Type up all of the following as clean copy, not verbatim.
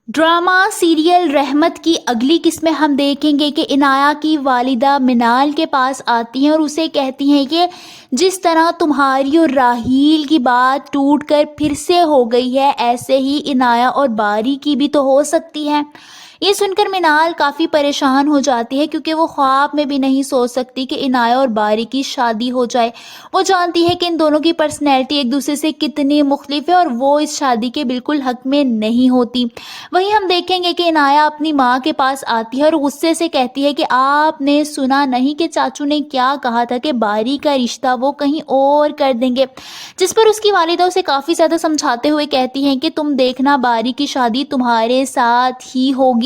Drama serial रहमत की अगली किस्त में हम देखेंगे कि इनाया की वालिदा मिनाल के पास आती हैं और उसे कहती हैं कि जिस तरह तुम्हारी और राहील की बात टूटकर फिर से हो गई है, ऐसे ही इनाया और बारी की भी तो हो सकती है। ये सुनकर मिनाल काफ़ी परेशान हो जाती है क्योंकि वो ख्वाब में भी नहीं सोच सकती कि इनाया और बारी की शादी हो जाए। वो जानती है कि इन दोनों की पर्सनैलिटी एक दूसरे से कितनी मुख्तलिफ है और वो इस शादी के बिल्कुल हक में नहीं होती। वहीं हम देखेंगे कि इनाया अपनी माँ के पास आती है और गुस्से से कहती है कि आपने सुना नहीं कि चाचू ने क्या कहा था कि बारी का रिश्ता वो कहीं और कर देंगे। जिस पर उसकी वालिदा उसे काफ़ी ज़्यादा समझाते हुए कहती हैं कि तुम देखना, बारी की शादी तुम्हारे साथ ही होगी।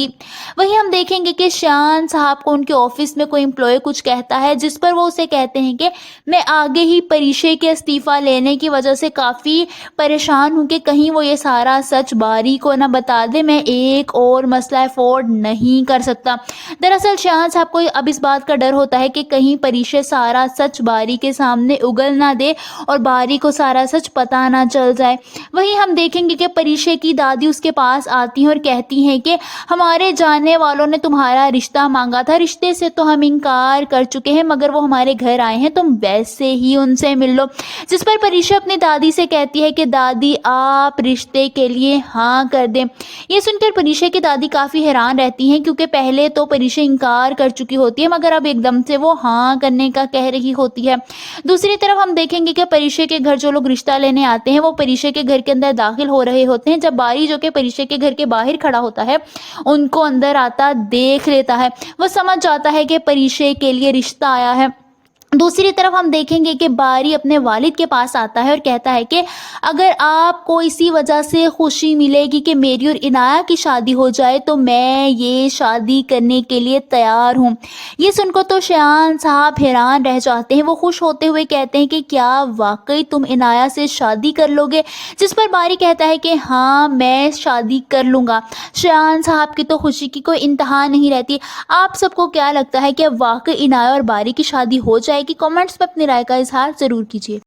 वहीं हम देखेंगे कि शान साहब को उनके ऑफिस में कोई एम्प्लॉय कुछ कहता है, जिस पर वो उसे कहते हैं कि मैं आगे ही परीक्षे के इस्तीफ़ा लेने की वजह से काफ़ी परेशान हूँ कि कहीं वो ये सारा सच बारी को ना बता दे। मैं एक और मसला अफोर्ड नहीं कर सकता। दरअसल शान साहब को अब इस बात का डर होता है कि कहीं परीक्षा सारा सच बारी के सामने उगल ना दे और बारी को सारा सच पता ना चल जाए। वहीं हम देखेंगे कि परीक्षा की दादी उसके पास आती हैं और कहती हैं कि हमारे जानने वालों ने तुम्हारा रिश्ता मांगा था, रिश्ते से तो हम इनकार कर चुके हैं, मगर वो हमारे घर आए हैं, तुम वैसे ही उनसे मिल लो। जिस पर परीक्षा अपनी दादी से कहती है कि दादी आप रिश्ते के लिए हाँ कर दें। ये सुनकर परीक्षा की दादी काफ़ी हैरान रहती हैं क्योंकि पहले तो परीक्षा इनकार कर चुकी होती है, मगर अब एकदम से वो हाँ करने का कह रही होती है। दूसरी तरफ हम देखेंगे कि परीक्षा के घर जो लोग रिश्ता लेने आते हैं वो परीक्षा के घर के अंदर दाखिल हो रहे होते हैं। जब बारी जो कि परीक्षा के घर के बाहर खड़ा होता है उनको अंदर आता देख लेता है। वो समझ जाता है कि परीक्षा के लिए रिश्ता आया है। दूसरी तरफ हम देखेंगे कि बारी अपने वालिद के पास आता है और कहता है कि अगर आपको इसी वजह से खुशी मिलेगी कि मेरी और इनाया की शादी हो जाए तो मैं ये शादी करने के लिए तैयार हूँ। ये सुनकर तो शान साहब हैरान रह जाते हैं। वो खुश होते हुए कहते हैं कि क्या वाकई तुम इनाया से शादी कर लोगे? जिस पर बारी कहता है कि हाँ मैं शादी कर लूँगा। शान साहब की तो खुशी की कोई इंतहा नहीं रहती। आप सबको क्या लगता है कि वाकई इनाया और बारी की शादी हो जाएगी? कमेंट्स में अपनी राय का इजहार ज़रूर कीजिए।